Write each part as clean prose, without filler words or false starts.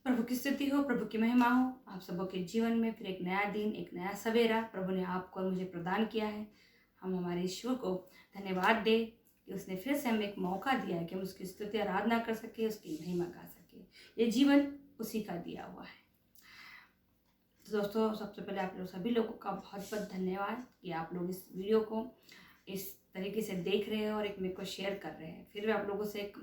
प्रभु की स्तुति हो, प्रभु की महिमा हो। आप सबों के जीवन में फिर एक नया दिन, एक नया सवेरा प्रभु ने आपको और मुझे प्रदान किया है। हम हमारे ईश्वर को धन्यवाद दें कि उसने फिर से हमें एक मौका दिया है कि हम उसकी स्तुति आराधना कर सके, उसकी महिमा गा सके। ये जीवन उसी का दिया हुआ है। तो दोस्तों, सबसे पहले आप लोग सभी लोगों का बहुत बहुत धन्यवाद कि आप लोग इस वीडियो को इस तरीके से देख रहे हैं और एक मेरे को शेयर कर रहे हैं। फिर भी आप लोगों से एक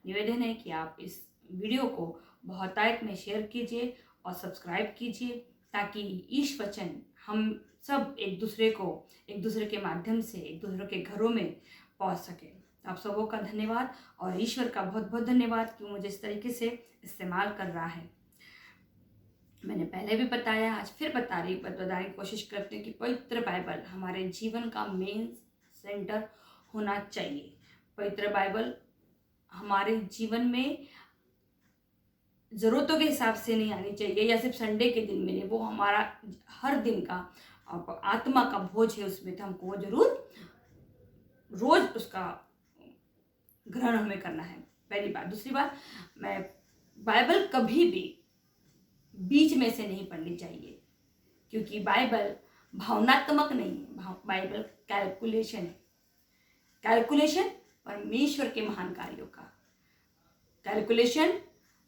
निवेदन है कि आप इस वीडियो को बहुतायत में शेयर कीजिए और सब्सक्राइब कीजिए, ताकि ईश वचन हम सब एक दूसरे के माध्यम से एक दूसरे के घरों में पहुंच सके। आप सबों का धन्यवाद और ईश्वर का बहुत बहुत धन्यवाद कि मुझे इस तरीके से इस्तेमाल कर रहा है। मैंने पहले भी बताया, आज फिर बताने की कोशिश करते हैं कि पवित्र बाइबल हमारे जीवन का मेन सेंटर होना चाहिए। पवित्र बाइबल हमारे जीवन में ज़रूरतों के हिसाब से नहीं आनी चाहिए या सिर्फ संडे के दिन में नहीं, वो हमारा हर दिन का आत्मा का बोझ है। उसमें तो हमको वो जरूर रोज उसका ग्रहण हमें करना है, पहली बात। दूसरी बात, मैं बाइबल कभी भी बीच में से नहीं पढ़नी चाहिए, क्योंकि बाइबल भावनात्मक नहीं है, बाइबल कैलकुलेशन है। कैलकुलेशन परमेश्वर के महान कार्यों का, कैलकुलेशन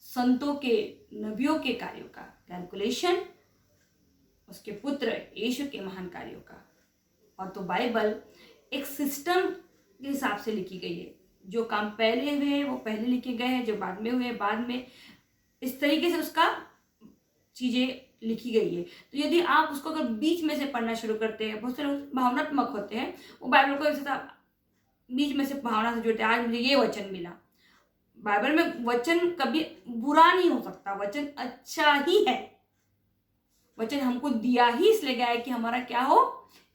संतों के नबियों के कार्यों का, कैलकुलेशन उसके पुत्र यीशु के महान कार्यों का। और तो बाइबल एक सिस्टम के हिसाब से लिखी गई है। जो काम पहले हुए वो पहले लिखे गए हैं, जो बाद में हुए बाद में, इस तरीके से उसका चीज़ें लिखी गई है। तो यदि आप उसको अगर बीच में से पढ़ना शुरू करते हैं, बहुत से लोग भावनात्मक होते हैं, वो बाइबल को ऐसा बीच में से भावना से जुड़ते हैं, आज मुझे ये वचन मिला। बाइबल में वचन कभी बुरा नहीं हो सकता, वचन अच्छा ही है। वचन हमको दिया ही इसलिए गया है कि हमारा क्या हो,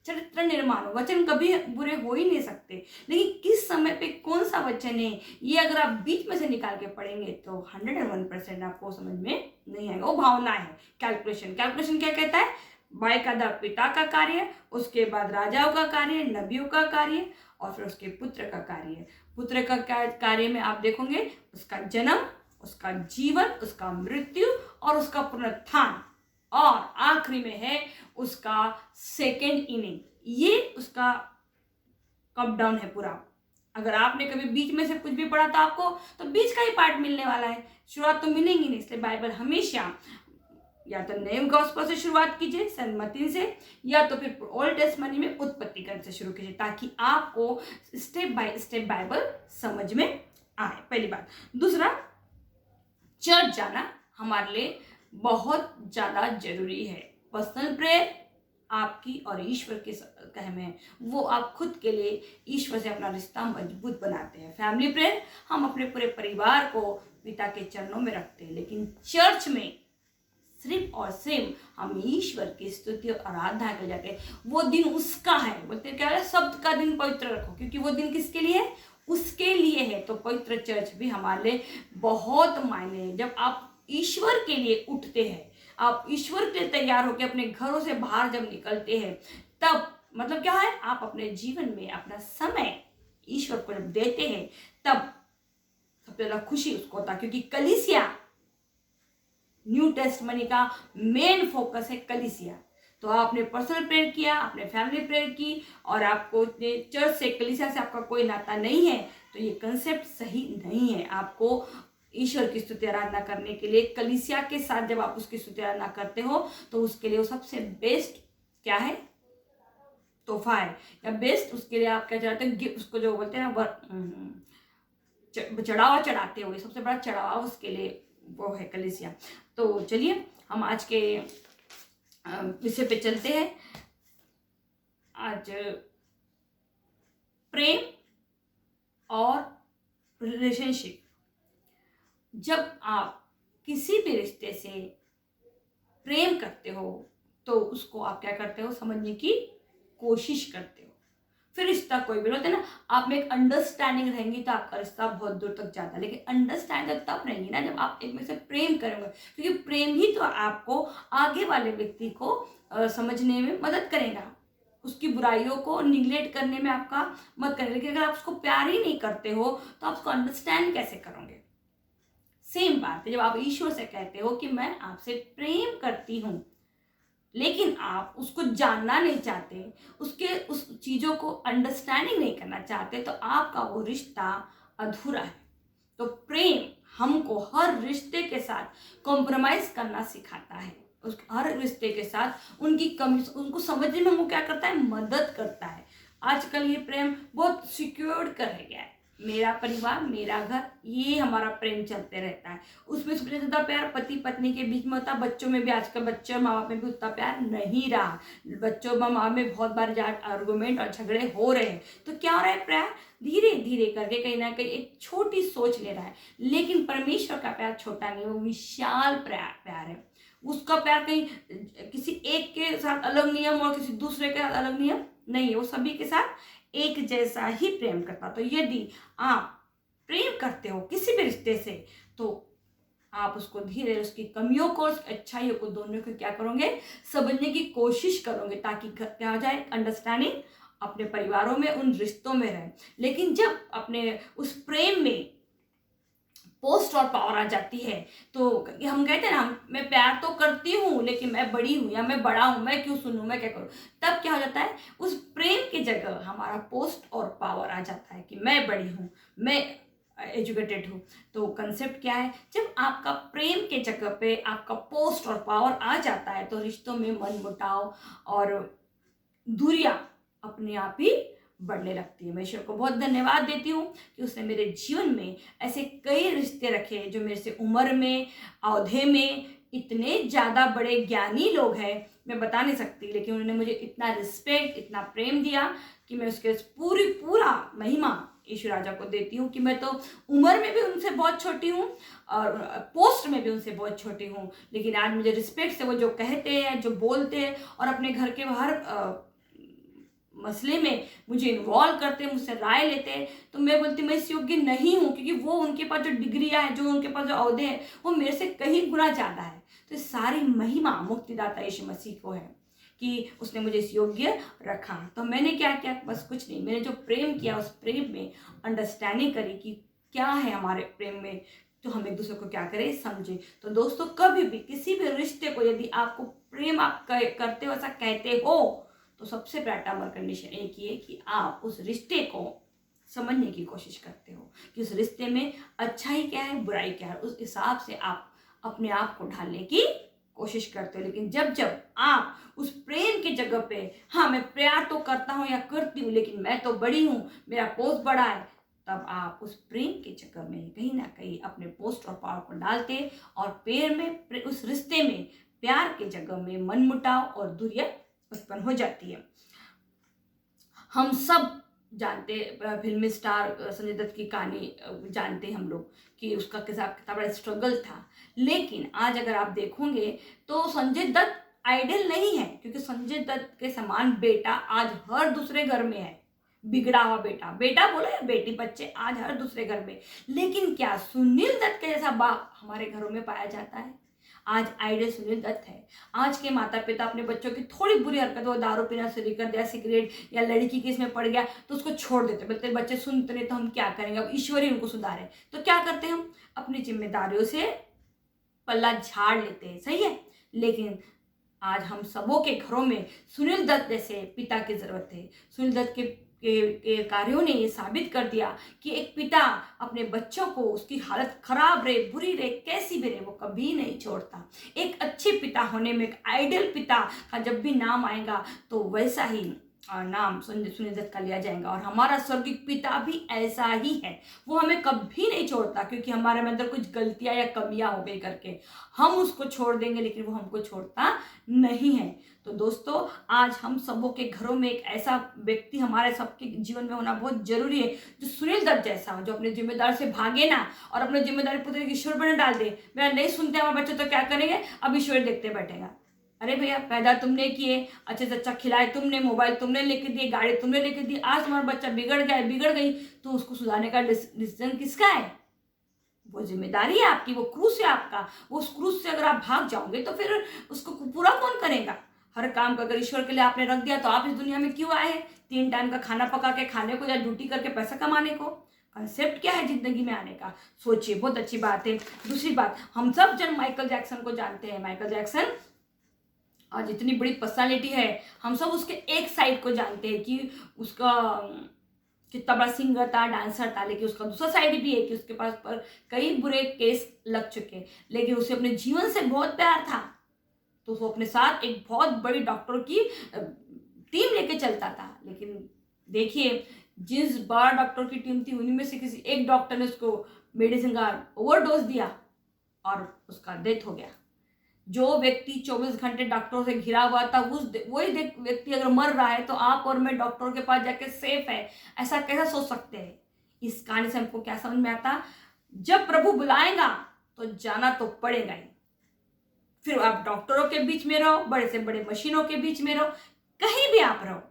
चरित्र निर्माण हो। वचन कभी बुरे हो ही नहीं सकते, लेकिन किस समय पे कौन सा वचन है, ये अगर आप बीच में से निकाल के पढ़ेंगे तो 101% आपको समझ में नहीं आएगा। वो भावना है। कैलकुलेशन क्या कहता है? बाकायदा पिता का कार्य, उसके बाद राजाओं का कार्य, नबियों का कार्य, और फिर उसके पुत्र का कार्य। पुत्र का कार्य में आप देखोगे उसका जन्म, उसका जीवन, उसका मृत्यु और उसका पुनरुत्थान, और आखिरी में है उसका सेकेंड इनिंग। ये उसका कप डाउन है पूरा। अगर आपने कभी बीच में से कुछ भी पढ़ा था आपको, तो बीच का ही पार्ट मिलने वाला है, शुरुआत तो मिलेंगी नहीं। इसलिए बाइबल हमेशा या तो नए गॉस्पेल से शुरुआत कीजिए, सन्मति से, या तो फिर ओल्ड टेस्टमेंट में उत्पत्ति करने से शुरू कीजिए, ताकि आपको स्टेप बाय स्टेप बाइबल समझ में आए, पहली बात। दूसरा, चर्च जाना हमारे लिए बहुत ज़्यादा जरूरी है। पर्सनल प्रेयर आपकी और ईश्वर के कहमे है, वो आप खुद के लिए ईश्वर से अपना रिश्ता मजबूत बनाते हैं। फैमिली प्रेयर हम अपने पूरे परिवार को पिता के चरणों में रखते हैं, लेकिन चर्च में सिर्फ और सिर्फ हम ईश्वर की स्तुति और आराधना कर जाते हैं। वो दिन उसका है, बोलते क्या है, शब्द का दिन पवित्र रखो, क्योंकि वो दिन किसके लिए है? उसके लिए है। तो पवित्र चर्च भी हमारे लिए बहुत मायने है। जब आप ईश्वर के लिए उठते हैं, आप ईश्वर के लिए तैयार होकर अपने घरों से बाहर जब निकलते हैं, तब मतलब क्या है, आप अपने जीवन में अपना समय ईश्वर को जब देते हैं, तब सबसे ज्यादा खुशी उसको होता है, क्योंकि कलीसिया न्यू टेस्टमेंट का मेन फोकस है कलीसिया। तो आपने पर्सनल प्रेयर किया, आपने फैमिली प्रेयर की, और आपको चर्च से, कलीसिया से आपका कोई नाता नहीं है, तो ये कंसेप्ट सही नहीं है। आपको ईश्वर की स्तुति आराधना करने के लिए कलीसिया के साथ जब आप उसकी स्तुति आराधना करते हो, तो उसके लिए वो सबसे बेस्ट क्या है? तोहफा है, या बेस्ट उसके लिए आप क्या चढ़ाते हैं, उसको जो बोलते हैं ना, चढ़ावा चढ़ाते हो, सबसे बड़ा चढ़ावा उसके लिए वो है कलीसिया। तो चलिए हम आज के विषय पे चलते हैं। आज प्रेम और रिलेशनशिप। जब आप किसी भी रिश्ते से प्रेम करते हो, तो उसको आप क्या करते हो, समझने की कोशिश करते हो। फिर रिश्ता कोई भी होता है ना, आप में एक अंडरस्टैंडिंग रहेंगी तो आपका रिश्ता बहुत दूर तक जाता है। लेकिन अंडरस्टैंडिंग तब रहेंगी ना जब आप एक में से प्रेम करेंगे, क्योंकि प्रेम ही तो आपको आगे वाले व्यक्ति को समझने में मदद करेगा, उसकी बुराइयों को निगलेक्ट करने में आपका मदद करेगा। लेकिन अगर आप उसको प्यार ही नहीं करते हो, तो आप उसको अंडरस्टैंड कैसे करोगे? सेम बात है जब आप ईश्वर से कहते हो कि मैं आपसे प्रेम करती हूँ, लेकिन आप उसको जानना नहीं चाहते, उसके उस चीज़ों को अंडरस्टैंडिंग नहीं करना चाहते, तो आपका वो रिश्ता अधूरा है। तो प्रेम हमको हर रिश्ते के साथ कॉम्प्रोमाइज करना सिखाता है, उस हर रिश्ते के साथ उनकी कमी उनको समझने में वो क्या करता है, मदद करता है। आजकल ये प्रेम बहुत सिक्योर्ड कर गया है, मेरा परिवार मेरा घर, ये हमारा प्रेम चलते रहता है। उसमें सबसे ज़्यादा प्यार पति पत्नी के बीच में होता है, बच्चों में भी आजकल बच्चे और माँ बाप में भी उतना प्यार नहीं रहा। बच्चों और माँ में बहुत बार आर्गुमेंट और झगड़े हो रहे हैं। तो क्या हो रहा है, प्यार धीरे धीरे करके कहीं ना कहीं एक छोटी सोच ले रहा है। लेकिन परमेश्वर का प्यार छोटा नहीं, वो विशाल प्यार है। उसका प्यार कहीं किसी एक के साथ अलग नियम और किसी दूसरे के साथ अलग नियम नहीं है, वो सभी के साथ एक जैसा ही प्रेम करता। तो यदि आप प्रेम करते हो किसी भी रिश्ते से, तो आप उसको धीरे उसकी कमियों को उसकी अच्छाइयों को दोनों को क्या करोगे, समझने की कोशिश करोगे, ताकि क्या हो जाए, अंडरस्टैंडिंग अपने परिवारों में उन रिश्तों में रहे। लेकिन जब अपने उस प्रेम में पोस्ट और पावर आ जाती है, तो हम कहते हैं ना, मैं प्यार तो करती हूँ लेकिन मैं बड़ी हूँ या मैं बड़ा हूँ, मैं क्यों सुनूँ, मैं क्या करूँ, तब क्या हो जाता है, उस प्रेम की जगह हमारा पोस्ट और पावर आ जाता है कि मैं बड़ी हूँ, मैं एजुकेटेड हूँ। तो कंसेप्ट क्या है, जब आपका प्रेम के जगह पे आपका पोस्ट और पावर आ जाता है, तो रिश्तों में मनमुटाव और दूरियां अपने आप ही बढ़ने लगती है। मैं ईश्वर को बहुत धन्यवाद देती हूँ कि उसने मेरे जीवन में ऐसे कई रिश्ते रखे जो मेरे से उम्र में, अवधि में इतने ज़्यादा बड़े ज्ञानी लोग हैं, मैं बता नहीं सकती, लेकिन उन्होंने मुझे इतना रिस्पेक्ट, इतना प्रेम दिया कि मैं उसके पूरा महिमा ईश्वर राजा को देती हूँ कि मैं तो उम्र में भी उनसे बहुत छोटी हूँ और पोस्ट में भी उनसे बहुत छोटी हूँ, लेकिन आज मुझे रिस्पेक्ट से वो जो कहते हैं, जो बोलते हैं और अपने घर के हर मसले में मुझे इन्वॉल्व करते हैं, मुझसे राय लेते हैं, तो मैं बोलती मैं इस योग्य नहीं हूँ, क्योंकि वो उनके पास जो डिग्रियाँ हैं, जो उनके पास जो अहदे हैं, वो मेरे से कहीं गुना ज़्यादा है। तो सारी महिमा मुक्तिदाता यीशु मसीह को है कि उसने मुझे इस योग्य रखा। तो मैंने क्या किया, बस कुछ नहीं, मैंने जो प्रेम किया उस प्रेम में अंडरस्टैंडिंग करी कि क्या है हमारे प्रेम में, तो हम एक दूसरे को क्या करें, समझे। तो दोस्तों, कभी भी किसी भी रिश्ते को यदि आपको प्रेम आप करते हो, ऐसा कहते हो, तो सबसे बड़ा टर्म और कंडीशन एक ही है कि आप उस रिश्ते को समझने की कोशिश करते हो कि उस रिश्ते में अच्छाई क्या है, बुराई क्या है, उस हिसाब से आप अपने आप को ढालने की कोशिश करते हो। लेकिन जब जब आप उस प्रेम की जगह पे, हाँ मैं प्यार तो करता हूँ या करती हूँ लेकिन मैं तो बड़ी हूँ, मेरा पोस्ट बड़ा है, तब आप उस प्रेम के चक्कर में कहीं ना कहीं अपने पोस्ट और पावर को डालते और प्रेम में, उस रिश्ते में प्यार के जगह में मनमुटाव और दूरियां उत्पन्न हो जाती है। हम सब जानते, फिल्मी स्टार संजय दत्त की कहानी जानते हैं हम लोग कि उसका कितना बड़ा स्ट्रगल था। लेकिन आज अगर आप देखोगे तो संजय दत्त आइडल नहीं है, क्योंकि संजय दत्त के समान बेटा आज हर दूसरे घर में है। बिगड़ा हुआ बेटा, बेटा बोलो या बेटी, बच्चे आज हर दूसरे घर में। लेकिन क्या सुनील दत्त के जैसा बाप हमारे घरों में पाया जाता है? आज आइडल सुनील दत्त है। आज के माता पिता अपने बच्चों की थोड़ी बुरी हरकत, वो दारू पीना शुरू कर दिया, सिगरेट या लड़की की इसमें पड़ गया तो उसको छोड़ देते, बोलते बच्चे सुनते नहीं तो हम क्या करेंगे, अब ईश्वर ही उनको सुधारे। तो क्या करते हैं, हम अपनी जिम्मेदारियों से पल्ला झाड़ लेते हैं, सही है। लेकिन आज हम सबों के घरों में सुनील दत्त जैसे पिता की जरूरत है। सुनील दत्त के कार्यों ने ये साबित कर दिया कि एक पिता अपने बच्चों को, उसकी हालत खराब रहे, बुरी रहे, कैसी भी रहे, वो कभी नहीं छोड़ता। एक अच्छे पिता होने में, एक आइडल पिता का जब भी नाम आएगा तो वैसा ही नाम सुनील दत्त का लिया जाएगा। और हमारा स्वर्गीय पिता भी ऐसा ही है, वो हमें कभी नहीं छोड़ता, क्योंकि हमारे में अंदर कुछ गलतियां या कमियां हो गई करके हम उसको छोड़ देंगे, लेकिन वो हमको छोड़ता नहीं है। तो दोस्तों, आज हम सबों के घरों में एक ऐसा व्यक्ति हमारे सबके जीवन में होना बहुत जरूरी है, जो सुनील दत्त जैसा हो, जो अपने जिम्मेदार से भागे ना और अपने जिम्मेदारी पुत्र ईश्वर बने डाल दे। मेरा नहीं सुनते हमारे बच्चे तो क्या करेंगे, अब ईश्वर देखते बैठेगा। अरे भैया, पैदा तुमने किए, अच्छे से अच्छा खिलाए तुमने, मोबाइल तुमने लेके दिए, गाड़ी तुमने लेके दी, आज तुम्हारा बच्चा बिगड़ गया, बिगड़ गई, तो उसको सुधारने का डिसीजन किसका है? वो जिम्मेदारी है आपकी, वो क्रूस है आपका। वो उस क्रूस से अगर आप भाग जाओगे तो फिर उसको पूरा कौन करेगा? हर काम का अगर ईश्वर के लिए आपने रख दिया तो आप इस दुनिया में क्यों आए हैं? 3 टाइम का खाना पका के खाने को या ड्यूटी करके पैसा कमाने को? कंसेप्ट क्या है जिंदगी में आने का, सोचिए, बहुत अच्छी बात है। दूसरी बात, हम सब जन माइकल जैक्सन को जानते हैं। माइकल जैक्सन आज इतनी बड़ी पर्सनालिटी है, हम सब उसके एक साइड को जानते हैं कि उसका कितना बड़ा सिंगर था, डांसर था, लेकिन उसका दूसरा साइड भी है कि उसके पास पर कई बुरे केस लग चुके, लेकिन उसे अपने जीवन से बहुत प्यार था, तो वो अपने साथ एक बहुत बड़ी डॉक्टर की टीम लेके चलता था। लेकिन देखिए, जिस बार डॉक्टर की टीम थी, उन्हीं में से किसी एक डॉक्टर ने उसको मेडिसिन का ओवरडोज दिया और उसका डेथ हो गया। जो व्यक्ति 24 घंटे डॉक्टरों से घिरा हुआ था, वही व्यक्ति अगर मर रहा है, तो आप और मैं डॉक्टरों के पास जाके सेफ है, ऐसा कैसा सोच सकते हैं। इस कहानी से हमको क्या समझ में आता, जब प्रभु बुलाएगा तो जाना तो पड़ेगा ही। फिर आप डॉक्टरों के बीच में रहो, बड़े से बड़े मशीनों के बीच में रहो, कहीं भी आप रहो,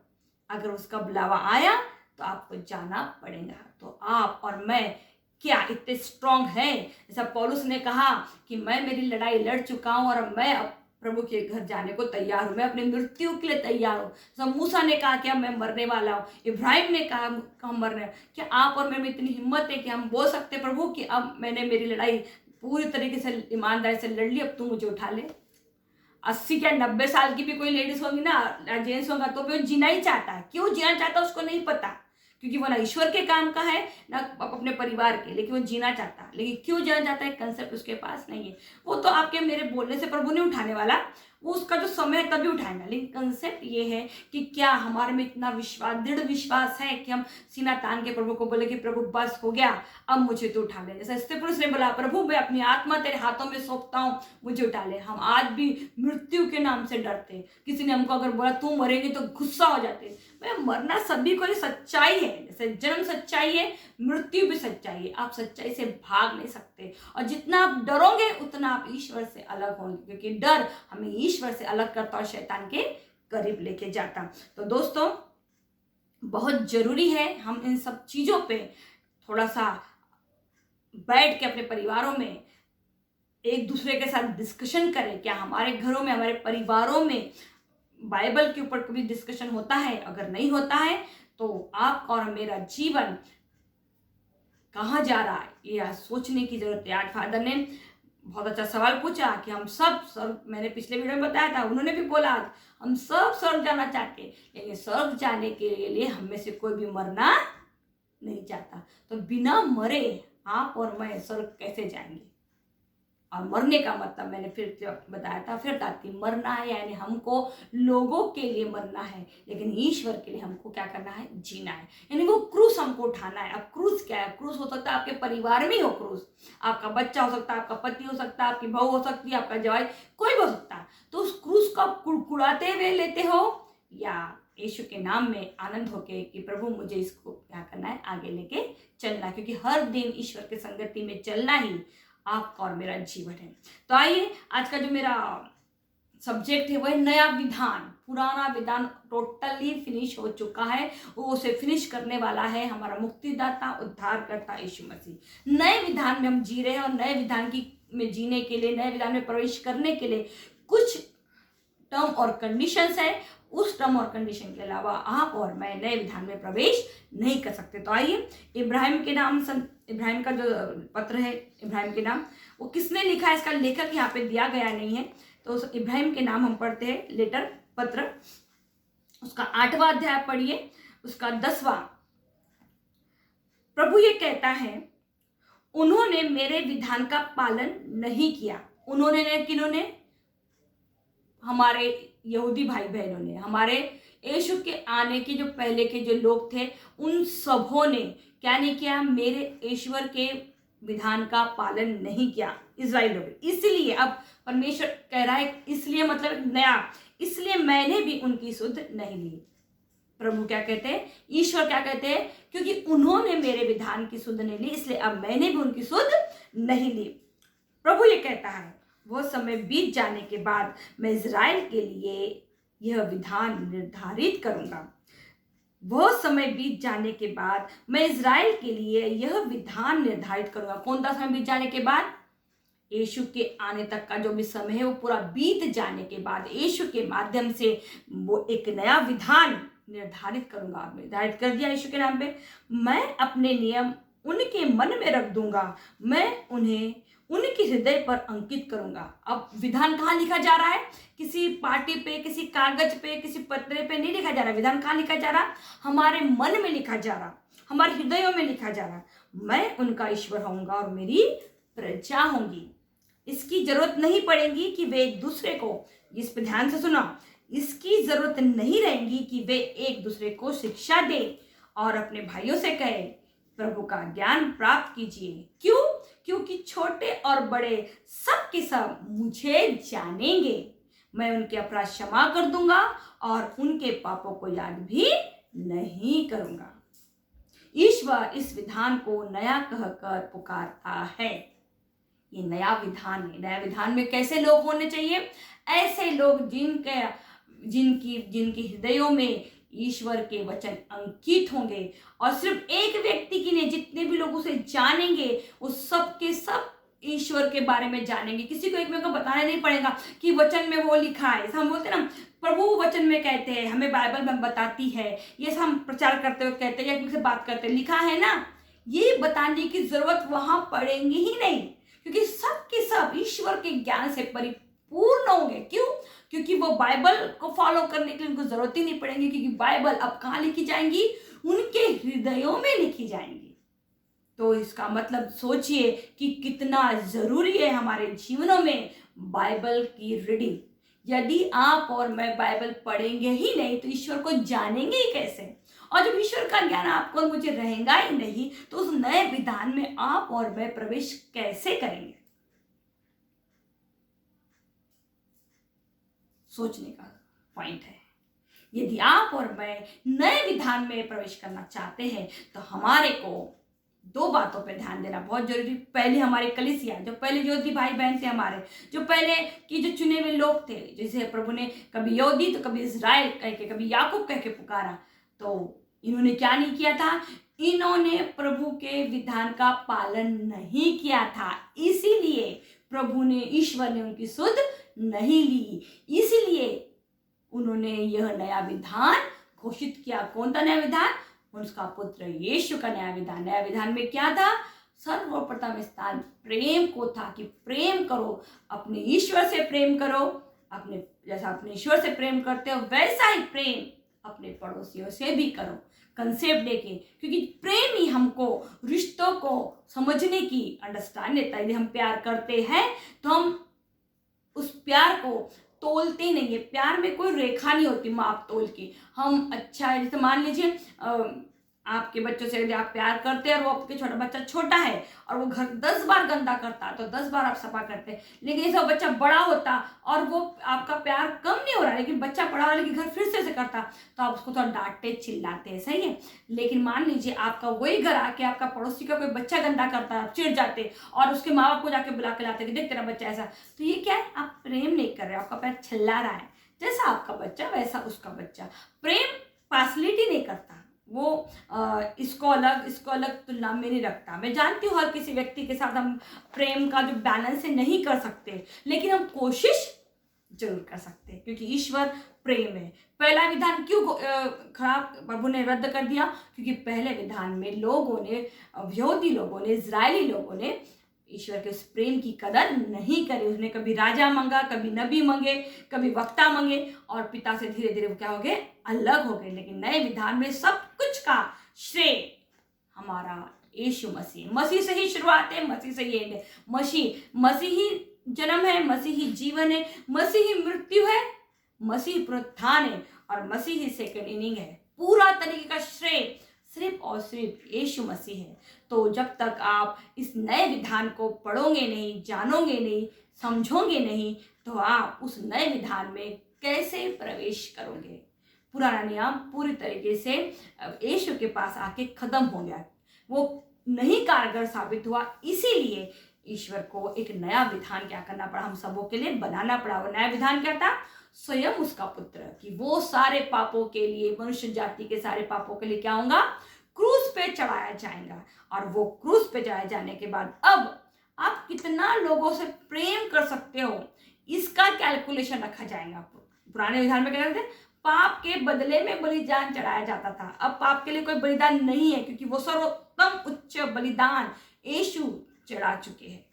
अगर उसका बुलावा आया तो आपको जाना पड़ेगा। तो आप और मैं क्या इतने स्ट्रांग हैं? जैसा पौलुस ने कहा कि मैं मेरी लड़ाई लड़ चुका हूं और मैं अब प्रभु के घर जाने को तैयार हूं, मैं अपनी मृत्यु के लिए तैयार हूं। जैसा मूसा ने कहा कि अब मैं मरने वाला हूं, इब्राहिम ने कहा हम मरने। क्या आप और मैं में इतनी हिम्मत है कि हम बोल सकते प्रभु कि अब मैंने मेरी लड़ाई पूरी तरीके से ईमानदारी से लड़ ली, अब तू मुझे उठा ले? 80 क्या 90 साल की भी कोई लेडीज होगी ना, जेंट्स होगा, तो भी वो जीना ही चाहता है। क्यों जीना चाहता है उसको नहीं पता, क्योंकि वो ना ईश्वर के काम का है ना अपने परिवार के, लेकिन वो जीना चाहता है। लेकिन क्यों जीना चाहता है, कंसेप्ट उसके पास नहीं है। वो तो आपके मेरे बोलने से प्रभु नहीं उठाने वाला, वो उसका जो समय है तभी उठाएगा। लेकिन कंसेप्ट ये है कि क्या हमारे में इतना विश्वास, दृढ़ विश्वास है कि हम सीना तान के प्रभु को बोले कि प्रभु बस हो गया, अब मुझे तो उठा ले। जैसा स्त्री पुरुष ने बोला, प्रभु मैं अपनी आत्मा तेरे हाथों में सौंपता हूँ, मुझे उठा ले। हम आज भी मृत्यु के नाम से डरते। किसी ने हमको अगर बोला तू मरेगी, तो गुस्सा हो जाते। मैं मरना सभी को सच्चाई है, जैसे जन्म सच्चाई है, मृत्यु भी सच्चाई है। आप सच्चाई से भाग नहीं सकते, और जितना आप डरोगे उतना आप ईश्वर से अलग होंगे, क्योंकि डर हमें ईश्वर से अलग करता और शैतान के करीब लेके जाता। तो दोस्तों, बहुत जरूरी है हम इन सब चीजों पे थोड़ा सा बैठ के अपने परिवारों में एक दूसरे के साथ डिस्कशन करें। क्या हमारे घरों में, हमारे परिवारों में बाइबल के ऊपर कभी डिस्कशन होता है? अगर नहीं होता है तो आपका और मेरा जीवन कहाँ जा रहा है, ये आज सोचने की जरूरत है। आज फादर ने बहुत अच्छा सवाल पूछा कि हम सब स्वर्ग, मैंने पिछले वीडियो में बताया था, उन्होंने भी बोला हम सब स्वर्ग जाना चाहते हैं, लेकिन स्वर्ग जाने के लिए हम में से कोई भी मरना नहीं चाहता। तो बिना मरे आप और मैं स्वर्ग कैसे जाएंगे? और मरने का मतलब मैंने फिर बताया था, फिर बताती, मरना है यानी हमको लोगों के लिए मरना है, लेकिन ईश्वर के लिए हमको क्या करना है? जीना है। यानी वो क्रूस हमको उठाना है। अब क्रूस क्या है? क्रूस हो सकता है आपके परिवार में ही हो क्रूस, आपका बच्चा हो सकता है, आपका पति हो सकता है, आपकी बहू हो सकती है, आपका जवाई, कोई भी हो सकता है। तो उस क्रूस को आप कुड़कुड़ाते हुए लेते हो, या यीशु के नाम में आनंद होके कि प्रभु मुझे इसको क्या करना है, आगे लेके चलना, क्योंकि हर दिन ईश्वर के संगति में चलना ही आपका और मेरा जीवन है। तो आइए, आज का जो मेरा सब्जेक्ट है वह नया विधान। पुराना विधान टोटली फिनिश हो चुका है, वो उसे फिनिश करने वाला है हमारा मुक्तिदाता, उद्धारकर्ता यीशु मसीह। नए विधान में हम जी रहे हैं, और नए विधान की में जीने के लिए, नए विधान में प्रवेश करने के लिए कुछ टर्म और कंडीशंस है। उस टर्म और कंडीशन के अलावा आप और मैं नए विधान में प्रवेश नहीं कर सकते। तो आइए, इब्राहिम के नाम, इब्राहिम का जो पत्र है, इब्राहिम के नाम, वो किसने लिखा है, इसका लेखक यहाँ पे दिया गया नहीं है। तो उस इब्राहिम के नाम हम पढ़ते हैं, लेटर, पत्र, उसका 8वां अध्याय पढ़िए, उसका 10वां। प्रभु ये कहता है, उन्होंने मेरे विधान का पालन नहीं किया। उन्होंने ने, किन्होंने? हमारे यहूदी भाई बहनों ने, हमारे यीशु के आने के जो पहले के जो लोग थे, उन सबों ने क्या नहीं किया? मेरे ईश्वर के विधान का पालन नहीं किया, इजराइल लोग। इसलिए अब परमेश्वर कह रहा है, इसलिए मतलब नया, इसलिए मैंने भी उनकी सुध नहीं ली। प्रभु क्या कहते हैं, ईश्वर क्या कहते हैं? क्योंकि उन्होंने मेरे विधान की सुध नहीं ली, इसलिए अब मैंने भी उनकी सुध नहीं ली। प्रभु ये कहता है, वह समय बीत जाने के बाद मैं इजराइल के लिए यह विधान निर्धारित करूंगा। वह समय बीत जाने के बाद मैं इजराइल के लिए यह विधान निर्धारित करूंगा। कौन सा समय बीत जाने के बाद? यीशु के आने तक का जो भी समय है वो पूरा बीत जाने के बाद यीशु के माध्यम से वो एक नया विधान निर्धारित करूंगा। निर्धारित कर दिया यीशु के नाम पे। मैं अपने नियम उनके मन में रख दूंगा, मैं उन्हें उनके हृदय पर अंकित करूंगा। अब विधान कहाँ लिखा जा रहा है? किसी पार्टी पे, किसी कागज पे, किसी पत्रे पे नहीं लिखा जा रहा। विधान कहाँ लिखा जा रहा? हमारे मन में लिखा जा रहा, हमारे हृदयों में लिखा जा रहा। मैं उनका ईश्वर होऊंगा और मेरी प्रजा होंगी। इसकी जरूरत नहीं पड़ेगी कि वे एक दूसरे को, इस पे ध्यान से सुना, इसकी जरूरत नहीं रहेगी कि वे एक दूसरे को शिक्षा दे और अपने भाइयों से कहे प्रभु का ज्ञान प्राप्त कीजिए। क्यों? क्योंकि छोटे और बड़े सब के सब मुझे जानेंगे। मैं उनके अपराध क्षमा कर दूंगा और उनके पापों को याद भी नहीं करूंगा। ईश्वर इस विधान को नया कहकर पुकारता है। ये नया विधान है। नया विधान में कैसे लोग होने चाहिए? ऐसे लोग जिनके हृदयों में ईश्वर के वचन अंकित होंगे, और सिर्फ एक व्यक्ति की नहीं, जितने भी लोग उसे जानेंगे वो सब के सब ईश्वर के बारे में जानेंगे। किसी को एक में को बताना नहीं पड़ेगा कि वचन में वो लिखा है। हम बोलते हैं ना, प्रभु वचन में कहते हैं, हमें बाइबल में बताती है, ये सब हम प्रचार करते हुए कहते हैं, एक से बात करते हैं, लिखा है ना। ये बताने की जरूरत वहां पड़ेगी ही नहीं, क्योंकि सब के सब ईश्वर के ज्ञान से परिपूर्ण होंगे। क्यों? क्योंकि वो बाइबल को फॉलो करने के लिए उनको जरूरत ही नहीं पड़ेगी, क्योंकि बाइबल अब कहाँ लिखी जाएंगी? उनके हृदयों में लिखी जाएंगी। तो इसका मतलब सोचिए कि कितना जरूरी है हमारे जीवनों में बाइबल की रीडिंग। यदि आप और मैं बाइबल पढ़ेंगे ही नहीं तो ईश्वर को जानेंगे ही कैसे? और जब ईश्वर का ज्ञान आपको और मुझे रहेगा ही नहीं तो उस नए विधान में आप और मैं प्रवेश कैसे करेंगे? सोचने का पॉइंट है। यदि आप और मैं नए विधान में प्रवेश करना चाहते हैं तो हमारे को दो बातों पे ध्यान देना बहुत जरूरी। पहले हमारे कलीसिया, जो पहले योधी भाई बहन थे हमारे, जो पहले की जो चुने हुए लोग थे, जैसे प्रभु ने कभी योधी तो कभी इजराइल कह के, कभी याकूब कह के पुकारा, तो इन्होंने क्या नहीं किया था? इन्होंने प्रभु के विधान का पालन नहीं किया था, इसीलिए प्रभु ने, ईश्वर ने उनकी सुध नहीं ली, इसीलिए उन्होंने यह नया विधान घोषित किया। कौन था नया विधान? उसका पुत्र यीशु का नया विधान। नया विधान में क्या था? सर्वप्रथम स्थान प्रेम को था कि प्रेम करो, अपने ईश्वर से प्रेम करो, अपने जैसा अपने ईश्वर से प्रेम करते हो वैसा ही प्रेम अपने पड़ोसियों से भी करो। कंसेप्ट लेके, क्योंकि प्रेम ही हमको रिश्तों को समझने की अंडरस्टैंड देता है। यदि हम प्यार करते हैं तो हम उस प्यार को तोलते नहीं है। प्यार में कोई रेखा नहीं होती माप तोल की। हम अच्छा, जैसे मान लीजिए आपके बच्चों से यदि आप प्यार करते हैं और वो आपके छोटा बच्चा छोटा है और वो घर 10 बार गंदा करता है तो 10 बार आप सफा करते हैं। लेकिन जैसे वो बच्चा बड़ा होता और वो आपका प्यार कम नहीं हो रहा, लेकिन बच्चा बड़ा हो लेकिन घर फिर से करता, तो आप उसको थोड़ा डांटते चिल्लाते हैं, सही है। लेकिन मान लीजिए आपका वही घर आके आपका पड़ोसी का कोई बच्चा गंदा करता है, आप चिढ़ जाते और उसके माँ बाप को जाके बुला के लाते कि देख तेरा बच्चा ऐसा, तो ये क्या है? आप प्रेम नहीं कर रहे, आपका प्यार चिल्ला रहा है। जैसा आपका बच्चा वैसा उसका बच्चा। प्रेम पार्सलिटी नहीं करता, वो इसको अलग तुलना में नहीं रखता। मैं जानती हूँ हर किसी व्यक्ति के साथ हम प्रेम का जो बैलेंस है नहीं कर सकते, लेकिन हम कोशिश जरूर कर सकते हैं, क्योंकि ईश्वर प्रेम है। पहला विधान क्यों खराब प्रभु ने रद्द कर दिया? क्योंकि पहले विधान में लोगों ने, यहूदी लोगों ने, इजरायली लोगों ने ईश्वर के उस प्रेम की कदर नहीं करी। उसने कभी राजा मांगा, कभी नबी मांगे, कभी वक्ता मांगे और पिता से धीरे धीरे वो क्या हो गए? अलग हो गए। लेकिन नए विधान में सब कुछ का श्रेय हमारा यीशु मसीह। मसीह से ही शुरुआत है, मसीह से ही एंड है। मसीह ही जन्म है, मसीह ही जीवन है, मसीह ही मृत्यु है, मसीह पुनरुत्थान है और मसीह ही सेकंड इनिंग है। पूरा तरीके का श्रेय सिर्फ और सिर्फ यीशु मसीह है। तो जब तक आप इस नए विधान को पढ़ोगे नहीं, जानोगे नहीं, समझोगे नहीं, तो आप उस नए विधान में कैसे प्रवेश करोगे? पुराना नियम पूरी तरीके से यीशु के पास आके खत्म हो गया, वो नहीं कारगर साबित हुआ। इसीलिए ईश्वर को एक नया विधान क्या करना पड़ा? हम सबों के लिए बनाना पड़ा। वो नया विधान क्या था? स्वयं उसका पुत्र, कि वो सारे पापों के लिए, मनुष्य जाति के सारे पापों के लिए क्या होगा? क्रूस पे चढ़ाया जाएगा। और वो क्रूस पे चढ़ाए जाने के बाद अब आप कितना लोगों से प्रेम कर सकते हो, इसका कैलकुलेशन रखा जाएगा। पुराने विधान में क्या करते थे? पाप के बदले में बलिदान चढ़ाया जाता था। अब पाप के लिए कोई बलिदान नहीं है, क्योंकि वो सर्व सर्वोत्तम उच्च बलिदान यीशु चढ़ा चुके हैं।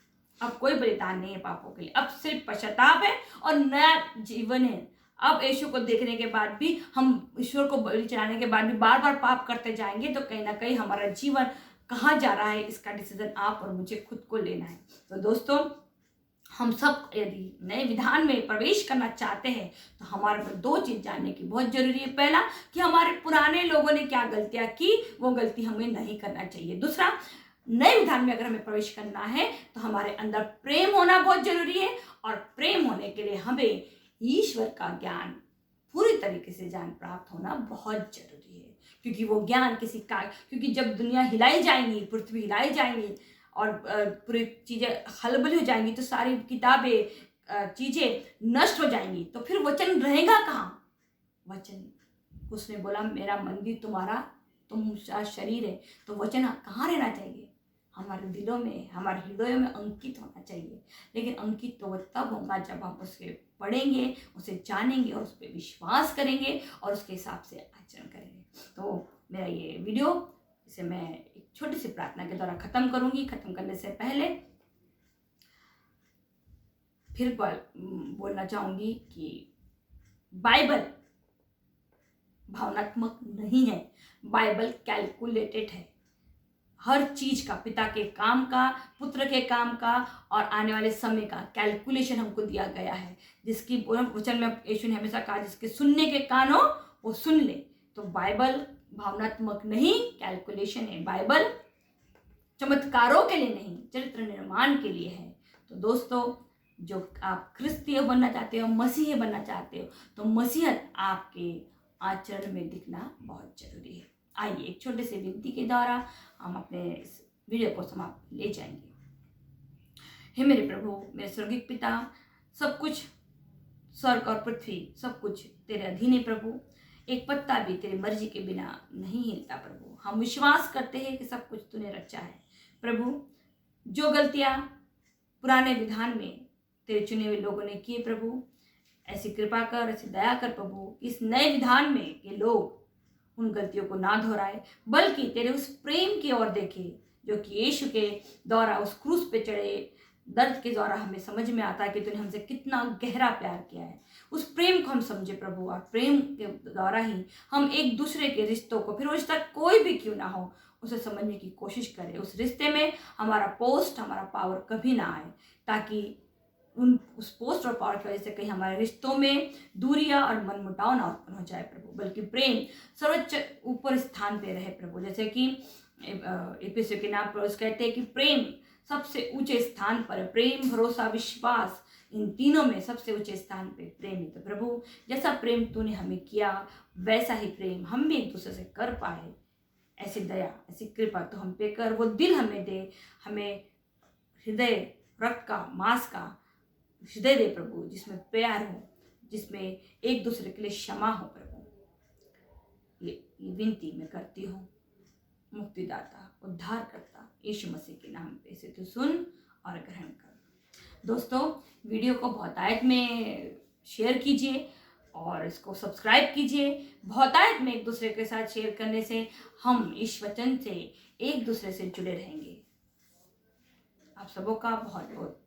अब कोई बलिदान नहीं है पापों के लिए, अब सिर्फ पश्चाताप है और नया जीवन है। अब यीशु को देखने के बाद भी, हम ईश्वर को बलि चढ़ाने के बाद भी बार बार पाप करते जाएंगे तो कहीं ना कहीं हमारा जीवन कहाँ जा रहा है, इसका डिसीजन आप और मुझे खुद को लेना है। तो दोस्तों, हम सब यदि नए विधान में प्रवेश करना चाहते हैं तो हमारे पर दो चीज जानने की बहुत जरूरी है। पहला, कि हमारे पुराने लोगों ने क्या गलतियां की, वो गलती हमें नहीं करना चाहिए। दूसरा, नए विधान में अगर हमें प्रवेश करना है तो हमारे अंदर प्रेम होना बहुत जरूरी है, और प्रेम होने के लिए हमें ईश्वर का ज्ञान पूरी तरीके से जान प्राप्त होना बहुत जरूरी है। क्योंकि वो ज्ञान क्योंकि जब दुनिया हिलाई जाएंगी, पृथ्वी हिलाई जाएंगी और पूरी चीजें हलबली हो जाएंगी, तो सारी किताबें चीजें नष्ट हो जाएंगी, तो फिर वचन रहेगा कहाँ? वचन, उसने बोला मेरा मंदिर तुम्हारा तुम शरीर है, तो वचन कहाँ रहना चाहिए? हमारे दिलों में, हमारे हृदयों में अंकित होना चाहिए। लेकिन अंकित तो तब होगा जब हम उसके पढ़ेंगे, उसे जानेंगे और उस पर विश्वास करेंगे और उसके हिसाब से आचरण करेंगे। तो मेरा ये वीडियो, इसे मैं एक छोटी सी प्रार्थना के द्वारा खत्म करूंगी। खत्म करने से पहले फिर बोलना चाहूंगी कि बाइबल भावनात्मक नहीं है, बाइबल कैलकुलेटेड है। हर चीज का, पिता के काम का, पुत्र के काम का और आने वाले समय का कैलकुलेशन हमको दिया गया है। जिसकी वचन में यीशु ने हमेशा कहा, जिसके सुनने के कान हो वो सुन ले। तो बाइबल भावनात्मक नहीं, कैलकुलेशन है। बाइबल चमत्कारों के लिए नहीं, चरित्र निर्माण के लिए है। तो दोस्तों, जो आप क्रिस्तीय बनना चाहते हो, मसीही बनना चाहते हो, तो मसीहत आपके आचरण में दिखना बहुत जरूरी है। आइए एक छोटे से विनती के द्वारा हम अपने इस वीडियो को समाप्त ले जाएंगे। हे मेरे प्रभु, मेरे स्वर्गीय पिता, सब कुछ, स्वर्ग और पृथ्वी सब कुछ तेरे अधीन है प्रभु। एक पत्ता भी तेरी मर्जी के बिना नहीं हिलता प्रभु। हम विश्वास करते हैं कि सब कुछ तूने रचा है प्रभु। जो गलतियां पुराने विधान में तेरे चुने हुए लोगों ने किए प्रभु, ऐसी कृपा कर, ऐसी दया कर प्रभु, इस नए विधान में के लोग उन गलतियों को ना दोहराए, बल्कि तेरे उस प्रेम की ओर देखे जो कि यीशु के द्वारा उस क्रूस पे चढ़े दर्द के द्वारा हमें समझ में आता है कि तूने हमसे कितना गहरा प्यार किया है। उस प्रेम को हम समझे प्रभु, और प्रेम के द्वारा ही हम एक दूसरे के रिश्तों को, फिर वो रिश्ता कोई भी क्यों ना हो, उसे समझने की कोशिश करें। उस रिश्ते में हमारा पोस्ट, हमारा पावर कभी ना आए, ताकि उस पोस्ट और पावर की वजह से कहीं हमारे रिश्तों में दूरियां और मनमुटाव ना उत्पन्न हो जाए प्रभु, बल्कि प्रेम सर्वोच्च ऊपर स्थान पे रहे प्रभु। जैसे कि एफिसियों के नाम पर कहते हैं कि प्रेम सबसे ऊंचे स्थान पर है। प्रेम, भरोसा, विश्वास, इन तीनों में सबसे ऊंचे स्थान पे प्रेम है। तो प्रभु, जैसा प्रेम तूने हमें किया, वैसा ही प्रेम हम भी एक दूसरे से कर पाए। ऐसी दया, ऐसी कृपा तो हम पे कर, वो दिल हमें दे, हमें हृदय, रक्त का, मांस का हृदय दे प्रभु, जिसमें प्यार हो, जिसमें एक दूसरे के लिए क्षमा हो प्रभु। ये विनती मैं करती हूँ मुक्तिदाता, उद्धारकर्ता यीशु मसीह के नाम पे, इसे तो सुन और ग्रहण कर। दोस्तों, वीडियो को बहुतायत में शेयर कीजिए और इसको सब्सक्राइब कीजिए। बहुतायत में एक दूसरे के साथ शेयर करने से हम इस वचन से एक दूसरे से जुड़े रहेंगे। आप सबों का बहुत बहुत